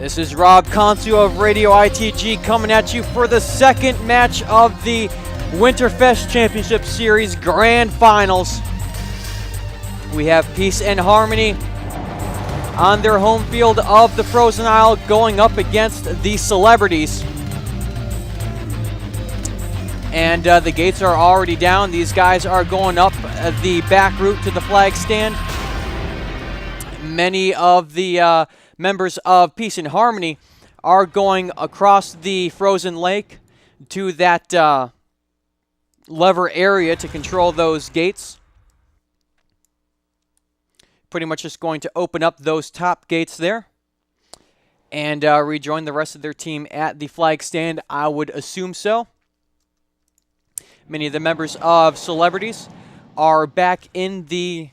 This is Rob Consu of Radio ITG coming at you for the second match of the Winterfest Championship Series Grand Finals. We have Peace and Harmony on their home field of the Frozen Isle going up against the Celebrities. And the gates are already down. These guys are going up the back route to the flag stand. Many of the members of Peace and Harmony are going across the frozen lake to that lever area to control those gates. Pretty much just going to open up those top gates there and rejoin the rest of their team at the flag stand. I would assume so. Many of the members of Celebrities are back in their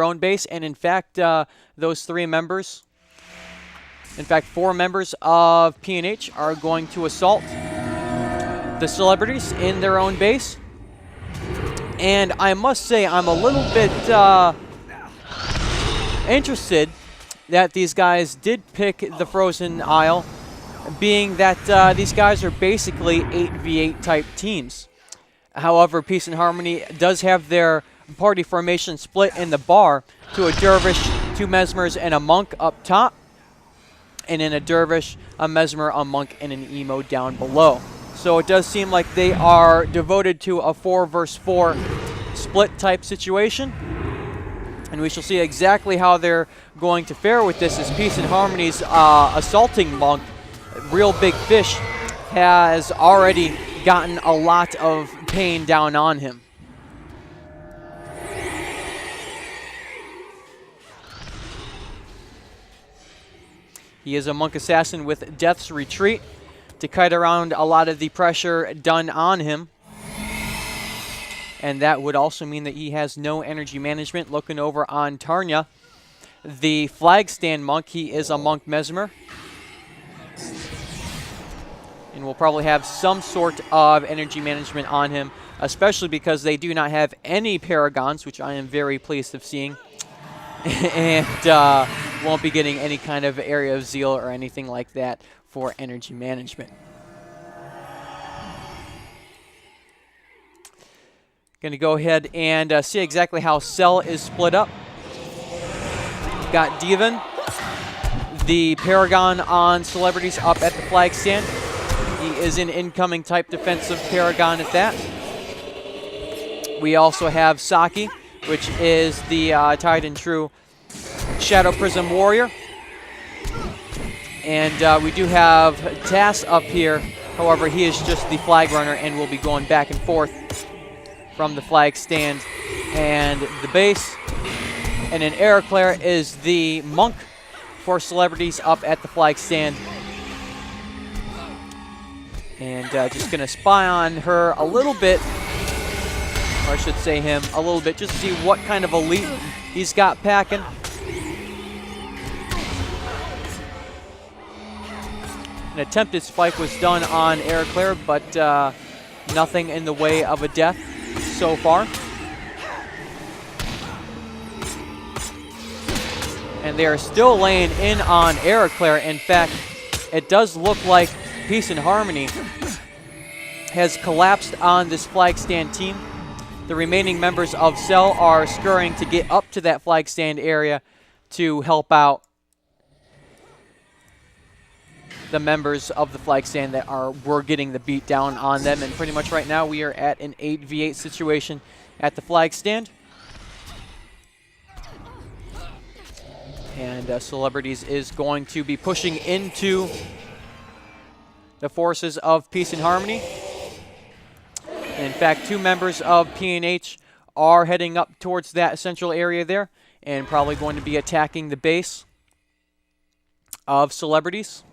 own base, and in fact, those four members of PnH are going to assault the Celebrities in their own base. And I must say, I'm a little bit interested that these guys did pick the Frozen Isle, being that these guys are basically 8v8 type teams. However, Peace and Harmony does have their party formation split in the bar to a Dervish, two Mesmers, and a Monk up top, and in a Dervish, a Mesmer, a Monk, and an Emo down below. So it does seem like they are devoted to a 4 versus 4 split type situation, and we shall see exactly how they're going to fare with this, as Peace and Harmony's assaulting Monk, Real Big Fish, has already gotten a lot of pain down on him. He is a Monk Assassin with Death's Retreat to kite around a lot of the pressure done on him. And that would also mean that he has no energy management. Looking over on Tarnia, the flag stand Monk, he is a Monk Mesmer. And will probably have some sort of energy management on him, especially because they do not have any Paragons, which I am very pleased of seeing. And won't be getting any kind of Area of Zeal or anything like that for energy management. Going to go ahead and see exactly how Cell is split up. Got Divan, the Paragon on Celebrities up at the flag stand. He is an incoming type defensive Paragon at that. We also have Saki, which is the Tried and True Shadow Prism Warrior. And we do have Tass up here. However, he is just the flag runner and will be going back and forth from the flag stand and the base. And then Aeroclaire is the Monk for Celebrities up at the flag stand. And just going to spy on her a little bit, or I should say him a little bit, just to see what kind of elite he's got packing. An attempted spike was done on Aeroclaire, but nothing in the way of a death so far. And they are still laying in on Aeroclaire. In fact, it does look like Peace and Harmony has collapsed on this flag stand team. The remaining members of Cell are scurrying to get up to that flag stand area to help out the members of the flag stand that were getting the beat down on them. And pretty much right now we are at an 8v8 situation at the flag stand. And Celebrities is going to be pushing into the forces of Peace and Harmony. And in fact, two members of PnH are heading up towards that central area there and probably going to be attacking the base of Celebrities.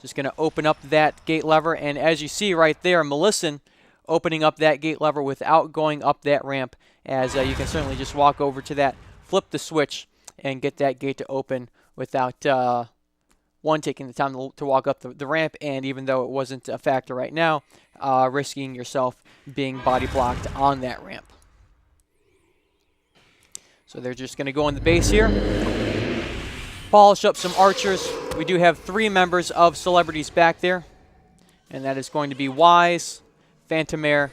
Just going to open up that gate lever, and as you see right there, Melissan opening up that gate lever without going up that ramp, as you can certainly just walk over to that, flip the switch, and get that gate to open without taking the time to walk up the ramp, and even though it wasn't a factor right now, risking yourself being body blocked on that ramp. So they're just going to go on the base here. polish up some archers. We do have 3 members of Celebrities back there. And that is going to be Wise, Phantomair,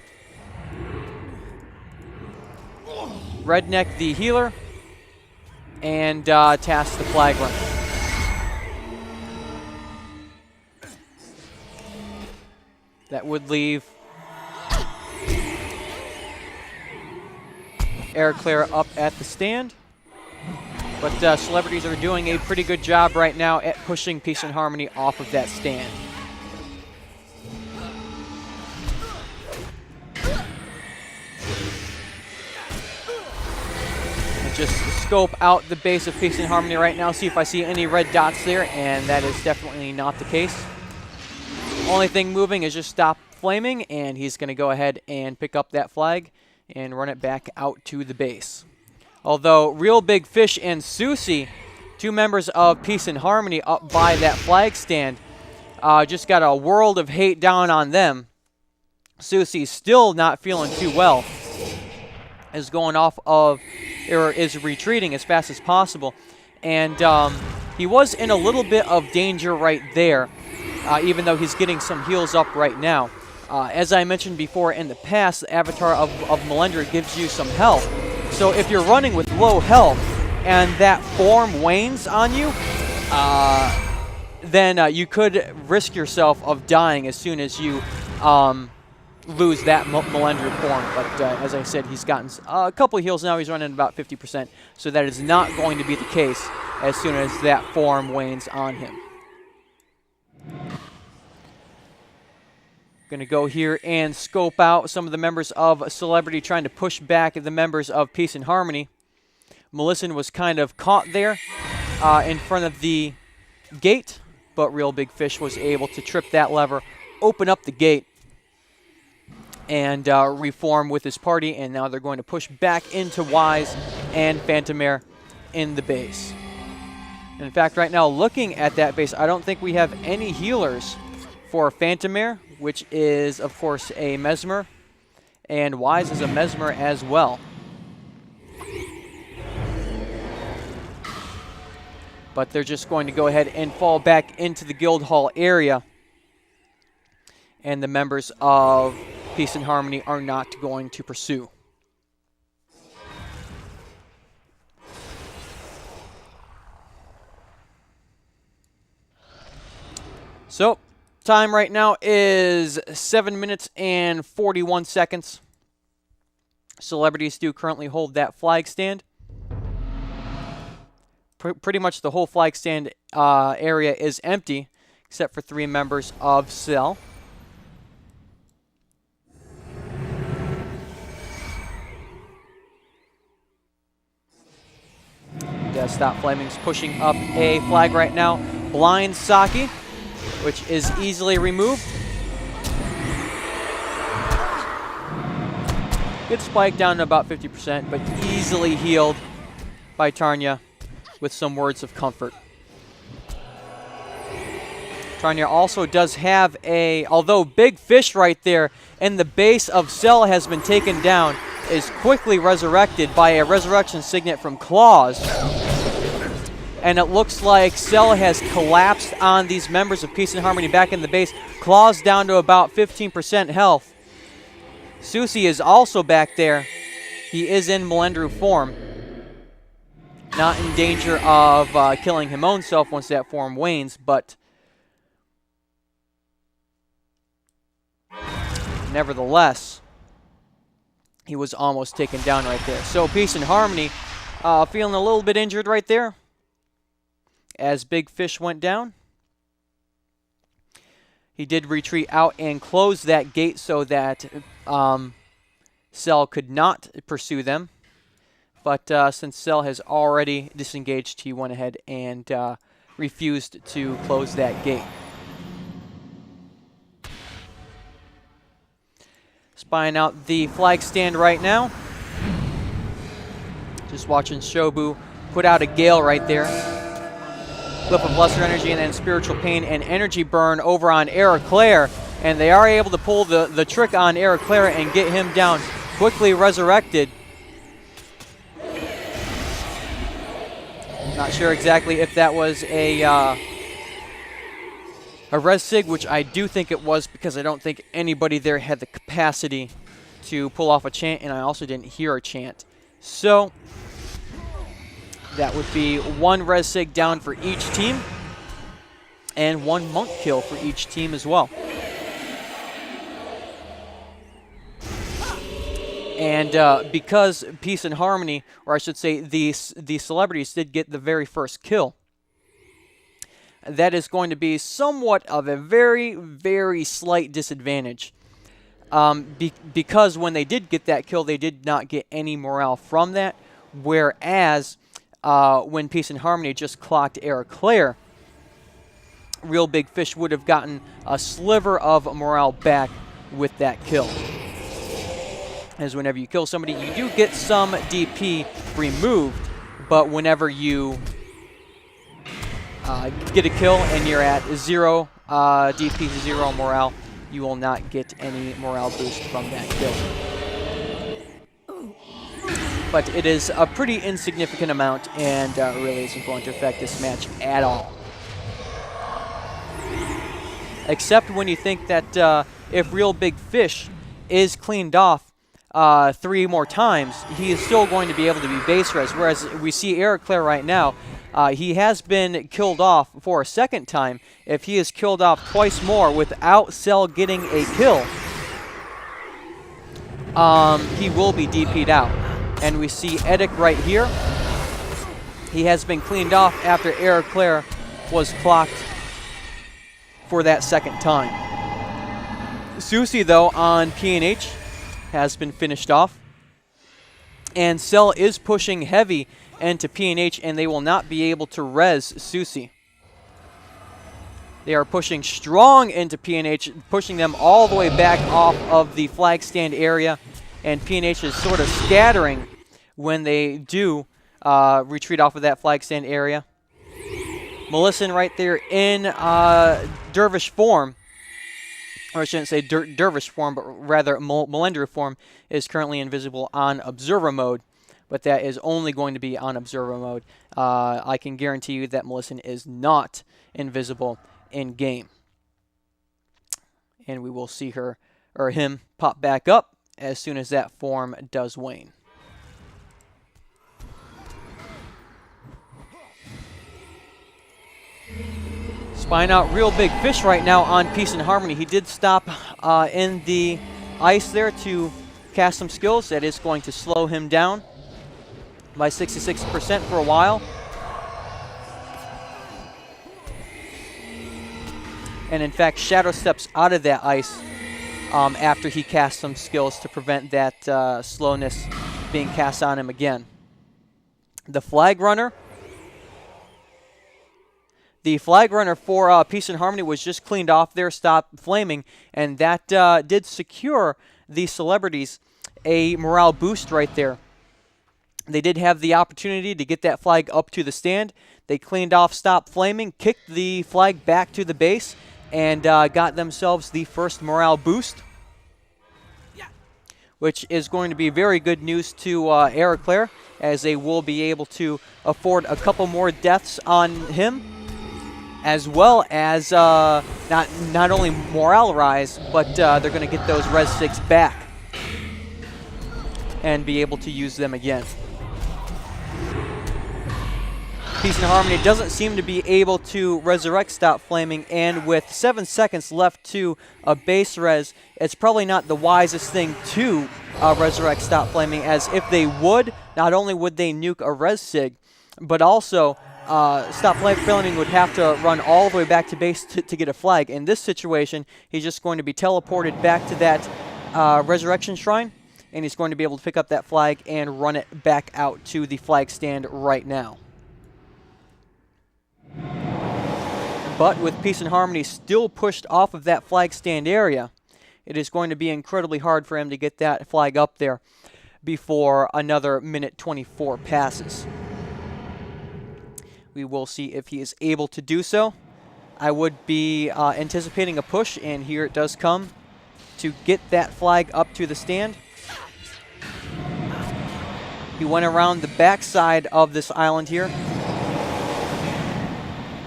Redneck the healer, and Task the flag runner. That would leave Air Claire up at the stand. But Celebrities are doing a pretty good job right now at pushing Peace and Harmony off of that stand. Just scope out the base of Peace and Harmony right now, see if I see any red dots there, and that is definitely not the case. Only thing moving is just Stop Flaming, and he's going to go ahead and pick up that flag and run it back out to the base. Although Real Big Fish and Susie, 2 members of Peace and Harmony up by that flag stand, just got a world of hate down on them. Susie's still not feeling too well, is going off of, or is retreating as fast as possible. And he was in a little bit of danger right there, even though he's getting some heals up right now. As I mentioned before in the past, the avatar of Melendra gives you some health. So if you're running with low health and that form wanes on you, then you could risk yourself of dying as soon as you lose that Melendra form. But as I said, he's gotten a couple of heals now. He's running about 50%. So that is not going to be the case as soon as that form wanes on him. Going to go here and scope out some of the members of Celebrity trying to push back the members of Peace and Harmony. Melissan was kind of caught there in front of the gate, but Real Big Fish was able to trip that lever, open up the gate, and reform with his party, and now they're going to push back into Wise and Phantomair in the base. And in fact, right now, looking at that base, I don't think we have any healers for Phantomair, which is, of course, a Mesmer, and Wise is a Mesmer as well. But they're just going to go ahead and fall back into the guild hall area, and the members of Peace and Harmony are not going to pursue. So, time right now is 7 minutes and 41 seconds. Celebrities do currently hold that flag stand. Pretty much the whole flag stand area is empty, except for 3 members of Cell. Stop Flaming's pushing up a flag right now. Blind Saki, which is easily removed. Good spike down to about 50%, but easily healed by Tarnia with some words of comfort. Tarnia also does have a, although Big Fish right there in the base of Cell has been taken down, is quickly resurrected by a resurrection signet from Claws. And it looks like Cell has collapsed on these members of Peace and Harmony back in the base. Claws down to about 15% health. Susie is also back there. He is in Melendru form. Not in danger of killing his own self once that form wanes, but nevertheless, he was almost taken down right there. So Peace and Harmony feeling a little bit injured right there as Big Fish went down. He did retreat out and close that gate so that Cell could not pursue them. But since Cell has already disengaged, he went ahead and refused to close that gate. Spying out the flag stand right now. Just watching Shobu put out a Gale right there. Clip of Lesser Energy and then Spiritual Pain and Energy Burn over on Claire. And they are able to pull the trick on Claire and get him down. Quickly resurrected. Not sure exactly if that was a res sig, which I do think it was, because I don't think anybody there had the capacity to pull off a chant, and I also didn't hear a chant. So that would be 1 res sig down for each team, and 1 monk kill for each team as well. And because Peace and Harmony, or I should say the celebrities, did get the very first kill, that is going to be somewhat of a very, very slight disadvantage. Because when they did get that kill, they did not get any morale from that, whereas when Peace and Harmony just clocked Air Claire, Real Big Fish would have gotten a sliver of morale back with that kill. As whenever you kill somebody, you do get some DP removed, but whenever you get a kill and you're at 0 DP, 0 morale, you will not get any morale boost from that kill. But it is a pretty insignificant amount, and really isn't going to affect this match at all. Except when you think that if Real Big Fish is cleaned off 3 more times, he is still going to be able to be base res, whereas we see Eric Claire right now, he has been killed off for a 2nd time. If he is killed off twice more without Cell getting a kill, he will be DP'd out. And we see Edic right here. He has been cleaned off after Eric Claire was clocked for that 2nd time. Susie, though, on PnH has been finished off. And Cell is pushing heavy into PnH, and they will not be able to res Susie. They are pushing strong into PnH, pushing them all the way back off of the flag stand area, and PnH is sort of scattering when they do retreat off of that flag stand area. Melissa right there in Dervish form, or I shouldn't say Dervish form, but rather Melendra form, is currently invisible on Observer mode. But that is only going to be on Observer mode. I can guarantee you that Melissa is not invisible in game. And we will see her, or him, pop back up as soon as that form does wane. Spying out Real Big Fish right now on Peace and Harmony. He did stop in the ice there to cast some skills. That is going to slow him down by 66% for a while. And in fact, Shadow steps out of that ice after he casts some skills to prevent that slowness being cast on him again. The Flag Runner. The Flag Runner for Peace and Harmony was just cleaned off there, stopped flaming, and that did secure the celebrities a morale boost right there. They did have the opportunity to get that flag up to the stand. They cleaned off, stopped flaming, kicked the flag back to the base, and got themselves the first morale boost, which is going to be very good news to Eric Claire, as they will be able to afford a couple more deaths on him, as well as not only morale rise, but they're going to get those Res 6 back and be able to use them again. Peace and Harmony doesn't seem to be able to resurrect Stop Flaming, and with 7 seconds left to a base res, it's probably not the wisest thing to resurrect Stop Flaming, as if they would, not only would they nuke a res sig, but also Stop Flaming would have to run all the way back to base to get a flag. In this situation, he's just going to be teleported back to that resurrection shrine, and he's going to be able to pick up that flag and run it back out to the flag stand right now. But with Peace and Harmony still pushed off of that flag stand area, it is going to be incredibly hard for him to get that flag up there before another minute 24 passes. We will see if he is able to do so. I would be anticipating a push, and here it does come to get that flag up to the stand. He went around the backside of this island here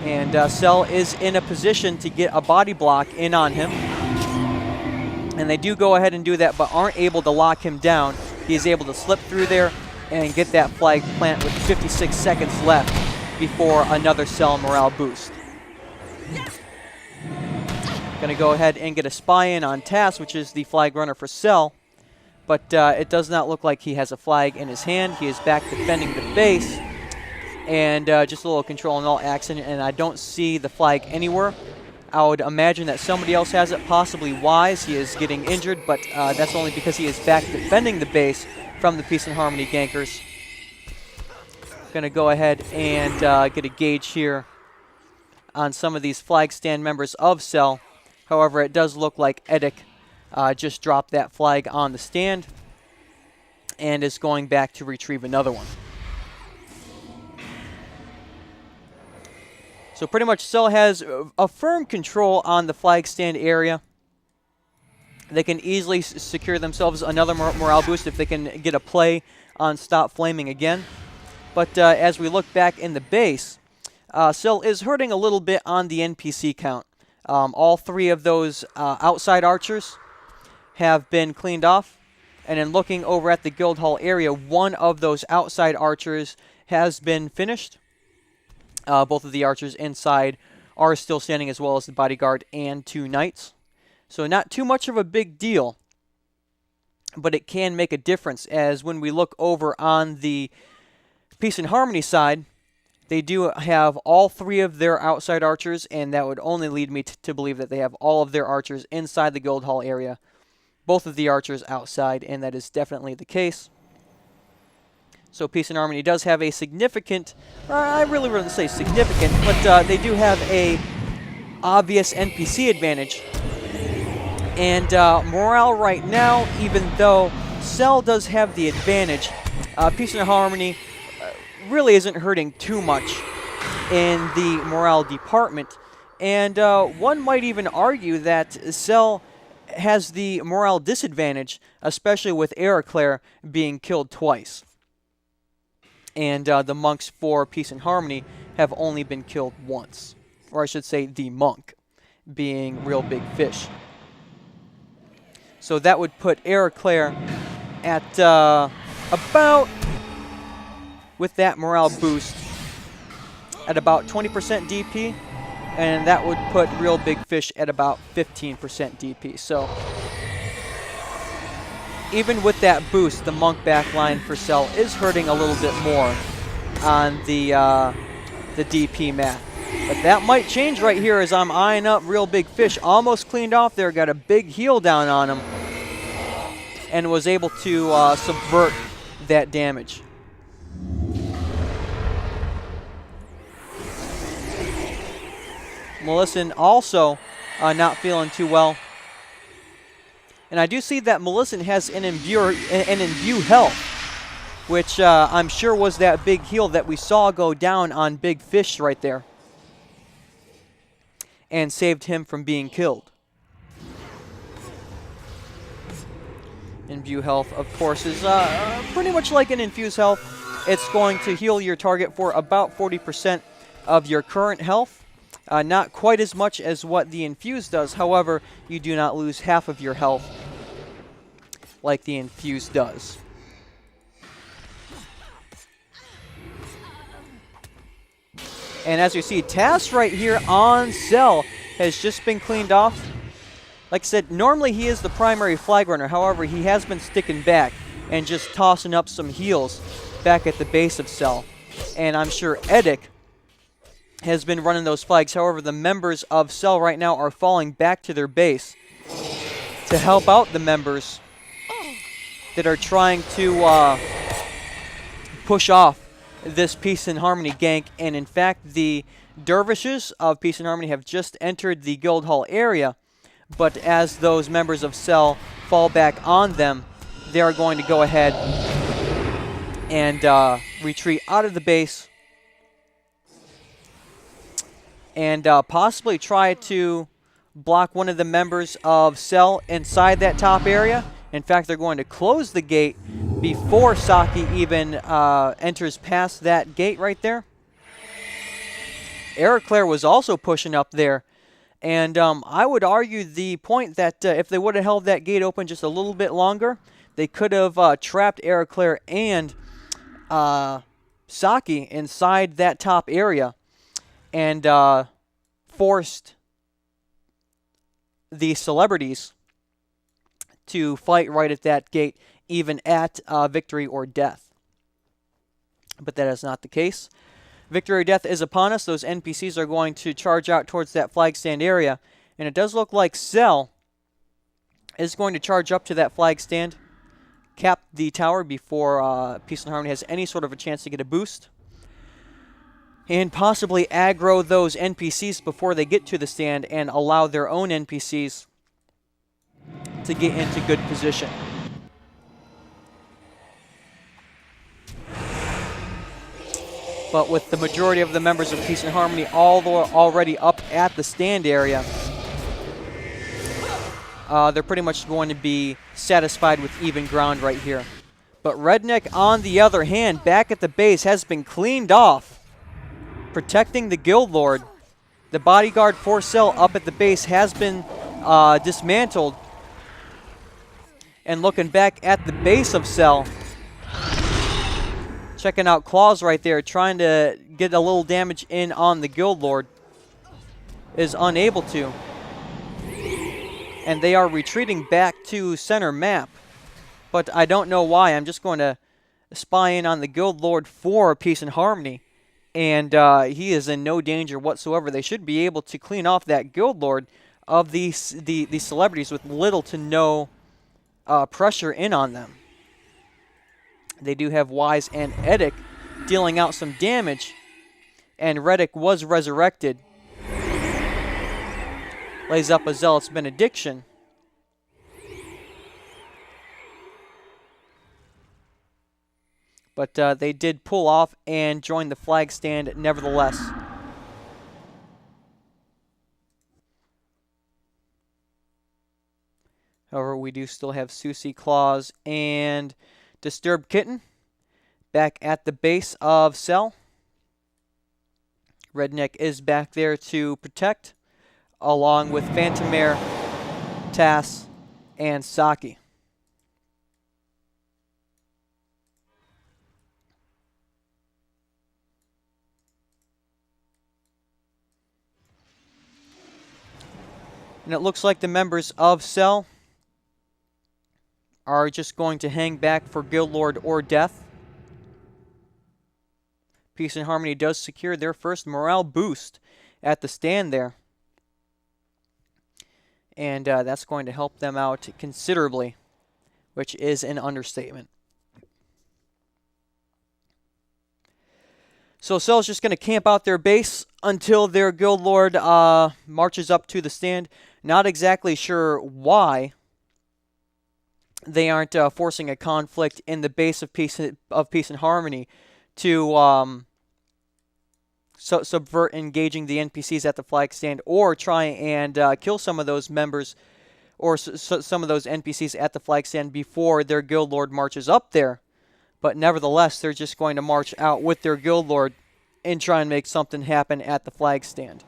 And Cell is in a position to get a body block in on him. And they do go ahead and do that, but aren't able to lock him down. He is able to slip through there and get that flag plant with 56 seconds left before another Cell morale boost. Going to go ahead and get a spy in on Tass, which is the flag runner for Cell. But it does not look like he has a flag in his hand. He is back defending the base. And just a little control and all accident, and I don't see the flag anywhere. I would imagine that somebody else has it, possibly Wise. He is getting injured, but that's only because he is back defending the base from the Peace and Harmony gankers. Going to go ahead and get a gauge here on some of these flag stand members of Cell. However, it does look like Edic just dropped that flag on the stand and is going back to retrieve another one. So pretty much Cell has a firm control on the flag stand area. They can easily secure themselves another morale boost if they can get a play on Stop Flaming again. But as we look back in the base, Cell is hurting a little bit on the NPC count. All three of those outside archers have been cleaned off. And in looking over at the guild hall area, one of those outside archers has been finished. Both of the archers inside are still standing, as well as the bodyguard and 2 knights. So not too much of a big deal, but it can make a difference, as when we look over on the Peace and Harmony side, they do have all 3 of their outside archers, and that would only lead me to believe that they have all of their archers inside the guild hall area. Both of the archers outside, and that is definitely the case. So Peace and Harmony does have a significant, I really wouldn't say significant, but they do have a obvious NPC advantage. And morale right now, even though Cell does have the advantage, Peace and Harmony really isn't hurting too much in the morale department. And one might even argue that Cell has the morale disadvantage, especially with Ericlaire being killed twice. And the monks for Peace and Harmony have only been killed once. Or I should say the monk being Real Big Fish. So that would put Ericlaire at about, with that morale boost, at about 20% DP. And that would put Real Big Fish at about 15% DP. So even with that boost, the monk backline for Cell is hurting a little bit more on the DP math. But that might change right here as I'm eyeing up Real Big Fish. Almost cleaned off there, got a big heal down on him, and was able to subvert that damage. Melissa also not feeling too well. And I do see that Melissa has an imbue health, which I'm sure was that big heal that we saw go down on Big Fish right there, and saved him from being killed. Imbue health, of course, is pretty much like an infuse health. It's going to heal your target for about 40% of your current health. Not quite as much as what the infuse does. However, you do not lose half of your health like the infuse does. And as you see, Tass right here on Cell has just been cleaned off. Like I said, normally he is the primary flag runner. However, he has been sticking back and just tossing up some heals back at the base of Cell. And I'm sure Edic has been running those flags. However, the members of Cell right now are falling back to their base to help out the members that are trying to push off this Peace and Harmony gank. And in fact, the dervishes of Peace and Harmony have just entered the guild hall area. But as those members of Cell fall back on them, they are going to go ahead and retreat out of the base and possibly try to block one of the members of Cell inside that top area. In fact, they're going to close the gate before Saki even enters past that gate right there. Claire was also pushing up there. And I would argue the point that if they would have held that gate open just a little bit longer, they could have trapped Claire and Saki inside that top area and forced the celebrities to fight right at that gate, even at victory or death. But that is not the case. Victory or death is upon us. Those NPCs are going to charge out towards that flag stand area. And it does look like Cell is going to charge up to that flag stand, cap the tower before Peace and Harmony has any sort of a chance to get a boost, and possibly aggro those NPCs before they get to the stand and allow their own NPCs to get into good position. But with the majority of the members of Peace and Harmony already up at the stand area, they're pretty much going to be satisfied with even ground right here. But Redneck, on the other hand, back at the base, has been cleaned off, protecting the Guild Lord. The bodyguard for Cell up at the base has been dismantled. And looking back at the base of Cell, checking out Claws right there, trying to get a little damage in on the Guild Lord, is unable to. And they are retreating back to center map. But I don't know why. I'm just going to spy in on the Guild Lord for Peace and Harmony. And he is in no danger whatsoever. They should be able to clean off that Guild Lord of the celebrities with little to no pressure in on them. They do have Wise and Edic dealing out some damage. And Reddick was resurrected. Lays up a Zealot's Benediction. But they did pull off and join the flag stand nevertheless. However, we do still have Susie, Claws, and Disturbed Kitten back at the base of Cell. Redneck is back there to protect, along with Phantomare, Tass, and Saki. And it looks like the members of Cell are just going to hang back for Guild Lord or death. Peace and Harmony does secure their first morale boost at the stand there. And that's going to help them out considerably, which is an understatement. So Cell's just going to camp out their base until their Guild Lord marches up to the stand. Not exactly sure why they aren't forcing a conflict in the base of Peace and Harmony to subvert engaging the NPCs at the flag stand, or try and kill some of those members or some of those NPCs at the flag stand before their Guild Lord marches up there. But nevertheless, they're just going to march out with their Guild Lord and try and make something happen at the flag stand.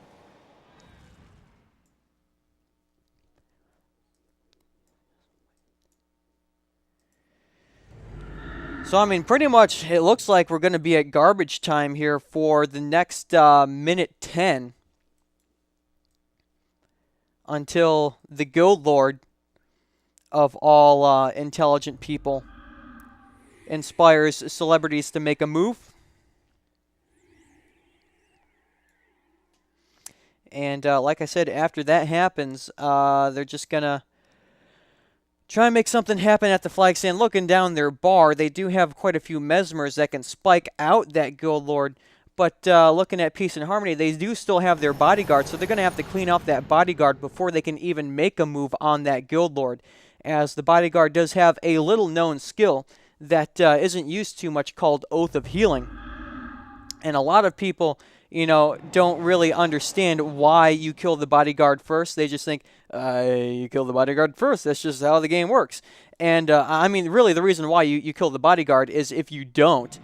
So, I mean, pretty much it looks like we're going to be at garbage time here for the next minute 10 until the Guild Lord of all intelligent people inspires celebrities to make a move. And like I said, after that happens, they're just going to try and make something happen at the flag stand. Looking down their bar, they do have quite a few mesmers that can spike out that Guild Lord. But looking at Peace and Harmony, they do still have their bodyguard, so they're going to have to clean off that bodyguard before they can even make a move on that Guild Lord, as the bodyguard does have a little-known skill that isn't used too much called Oath of Healing. And a lot of people, you know, don't really understand why you kill the bodyguard first. They just think, you kill the bodyguard first. That's just how the game works. And, I mean, really the reason why you kill the bodyguard is if you don't,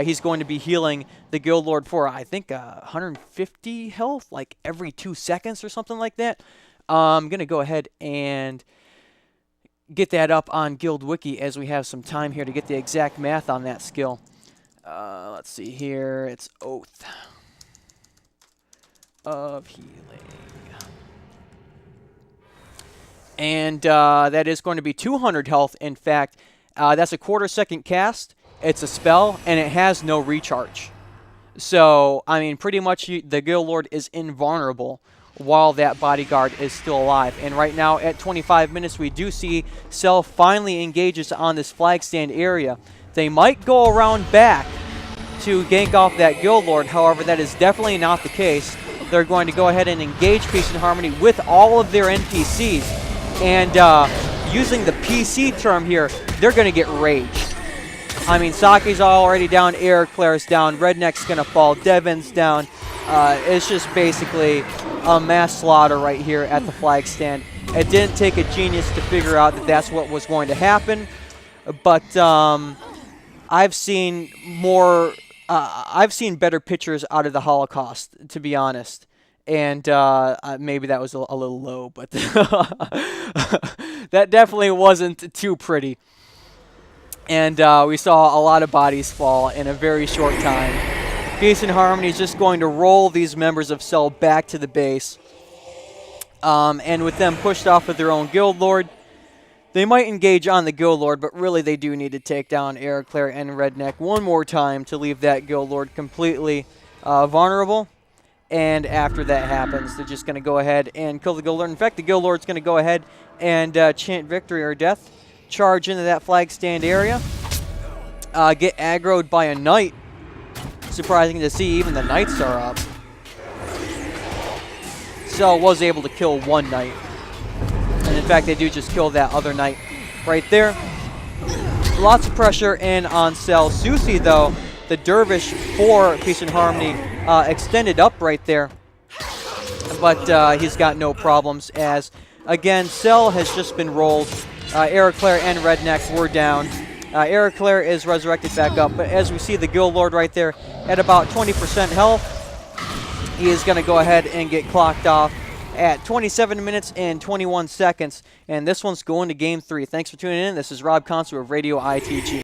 he's going to be healing the Guild Lord for, I think, 150 health, like every 2 seconds or something like that. I'm going to go ahead and get that up on Guild Wiki as we have some time here to get the exact math on that skill. Let's see here. It's Oath of Healing. And that is going to be 200 health, in fact. That's a quarter-second cast. It's a spell, and it has no recharge. So, I mean, pretty much the Guild Lord is invulnerable while that bodyguard is still alive. And right now, at 25 minutes, we do see Cell finally engages on this flag stand area. They might go around back to gank off that Guild Lord. However, that is definitely not the case. They're going to go ahead and engage Peace and Harmony with all of their NPCs. And using the PC term here, they're going to get raged. I mean, Saki's already down, Eric Claire's down, Redneck's going to fall, Devin's down. It's just basically a mass slaughter right here at the flag stand. It didn't take a genius to figure out that that's what was going to happen. But I've seen more, I've seen better pictures out of the Holocaust, to be honest. And maybe that was a little low, but that definitely wasn't too pretty. And we saw a lot of bodies fall in a very short time. Peace and Harmony is just going to roll these members of Cell back to the base. And with them pushed off of their own Guild Lord, they might engage on the Guild Lord, but really they do need to take down Eric Claire and Redneck one more time to leave that Guild Lord completely vulnerable. And after that happens, they're just going to go ahead and kill the Guild Lord. In fact, the Guild Lord's going to go ahead and chant victory or death, charge into that flag stand area, get aggroed by a knight. Surprising to see even the knights are up. Cell was able to kill one knight. And in fact, they do just kill that other knight right there. Lots of pressure in on Cell. Susie, though, the dervish for Peace and Harmony, extended up right there. But he's got no problems as, again, Cell has just been rolled. Eric Claire and Redneck were down. Eric Claire is resurrected back up. But as we see the Guild Lord right there at about 20% health, he is going to go ahead and get clocked off at 27 minutes and 21 seconds. And this one's going to Game 3. Thanks for tuning in. This is Rob Consu of Radio ITG.